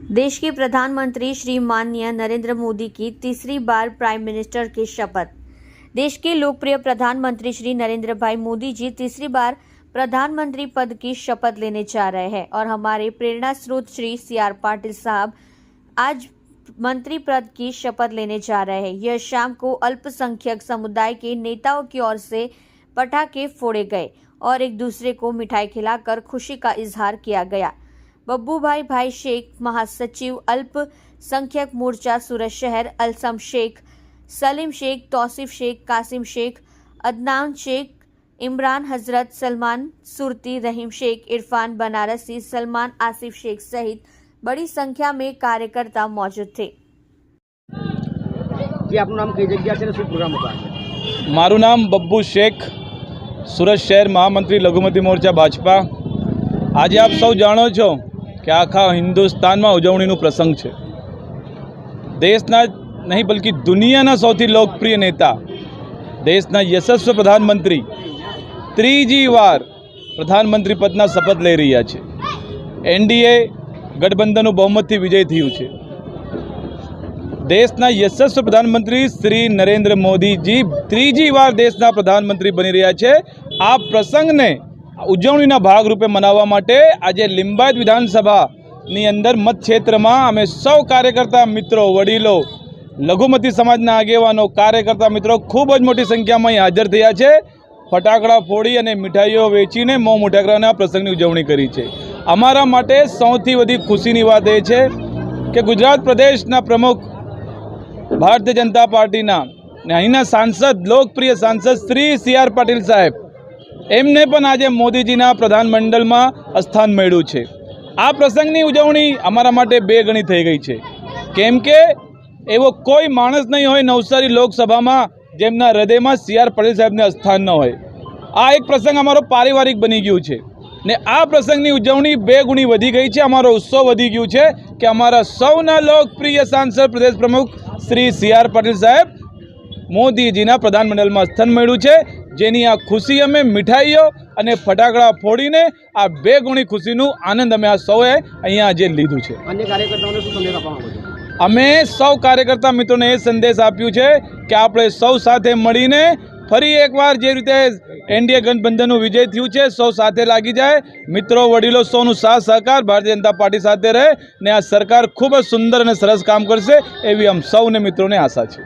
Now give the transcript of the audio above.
देश के प्रधानमंत्री श्री माननीय नरेंद्र मोदी की तीसरी बार प्राइम मिनिस्टर की शपथ। देश के लोकप्रिय प्रधानमंत्री श्री नरेंद्र भाई मोदी जी तीसरी बार प्रधानमंत्री पद की शपथ लेने जा रहे हैं और हमारे प्रेरणा स्रोत श्री CR पाटिल साहब आज मंत्री पद की शपथ लेने जा रहे हैं। यह शाम को अल्पसंख्यक समुदाय के नेताओं की ओर से पटाखे फोड़े गए और एक दूसरे को मिठाई खिलाकर खुशी का इजहार किया गया। बब्बूभाई भाई शेख, महासचिव अल्पसंख्यक मोर्चा सूरत शहर, अलसम शेख, सलीम शेख, तौसीफ शेख, कासिम शेख, अदनान शेख, इमरान हजरत, सलमान सुरती, रहीम शेख, इरफान बनारसी, सलमान आसिफ शेख सहित बड़ी संख्या में कार्यकर्ता मौजूद थे। मारू नाम बब्बू शेख, सूरत शहर महामंत्री लघुमती मोर्चा भाजपा। आज आप सौ जाणो छो कि आखा हिंदुस्तान में उजवણીનો प्रसंग है। देशना नहीं बल्कि दुनियाना सौथी लोकप्रिय नेता, देशना यशस्वी प्रधानमंत्री त्रीजी वार प्रधानमंत्री पदना शपथ ले रह्या छे। NDA गठबंधनનું बहुमतથી विजय थयुं छे। देशना यशस्वी प्रधानमंत्री श्री नरेंद्र मोदी जी त्रीजी वार देशना प्रधानमंत्री बनी रह्या छे। आ प्रसंगने उजवણીના ભાગરૂપે મનાવવા માટે આજે લિંબાયત વિધાનસભાની અંદર મતક્ષેત્રમાં અમે સૌ કાર્યકર્તા મિત્રો, વડીલો, લઘુમતી સમાજના આગેવાનો, કાર્યકર્તા મિત્રો ખૂબ જ મોટી સંખ્યામાં અહીં હાજર થયા છે। ફટાકડા ફોડી અને મીઠાઈઓ વેચીને મોં મોટા કરવાના પ્રસંગની ઉજવણી કરી છે। અમારા માટે સૌથી વધુ ખુશીની વાત એ છે કે ગુજરાત પ્રદેશના પ્રમુખ ભારતીય જનતા પાર્ટીના અને અહીંના સાંસદ, લોકપ્રિય સાંસદ શ્રી CR પાટીલ સાહેબ એમને પણ આજે મોદીજીના પ્રધાનમંડળમાં સ્થાન મળ્યું છે। આ પ્રસંગની ઉજવણી અમારા માટે બે ગણી થઈ ગઈ છે, કેમ કે એવો કોઈ માણસ નહીં હોય નવસારી લોકસભામાં જેમના હૃદયમાં CR પાટીલ સાહેબને સ્થાન ન હોય। આ એક પ્રસંગ અમારો પારિવારિક બની ગયું છે ને આ પ્રસંગની ઉજવણી બે ગુણી વધી ગઈ છે। અમારો ઉત્સવ વધી ગયું છે કે અમારા સૌના લોકપ્રિય સાંસદ, પ્રદેશ પ્રમુખ શ્રી CR પાટીલ સાહેબ મોદીજીના પ્રધાનમંડળમાં સ્થાન મળ્યું છે, જેની આ ખુશી અમે મીઠાઈઓ અને ફટાકડા ફોડીને આ બે ગુણી ખુશીનું આનંદ અમે આ સૌએ અહીંયા આજે લીધું છે। अन्य कार्यकर्ताओं શું સંદેશ આપવા માંગો છો? અમે સૌ કાર્યકર્તા મિત્રોને એ સંદેશ આપ્યું છે કે આપણે સૌ સાથે મળીને ફરી એકવાર જે રીતે NDA ગઠબંધનનું વિજય થયું છે, સૌ સાથે લાગી જાય। મિત્રો, વડીલો સૌનું સાથ સહકાર ભારતીય જનતા પાર્ટી સાથે રહે ને આ સરકાર ખૂબ જ સુંદર અને સરસ કામ કરશે એવી આમ સૌને મિત્રોને આશા છે।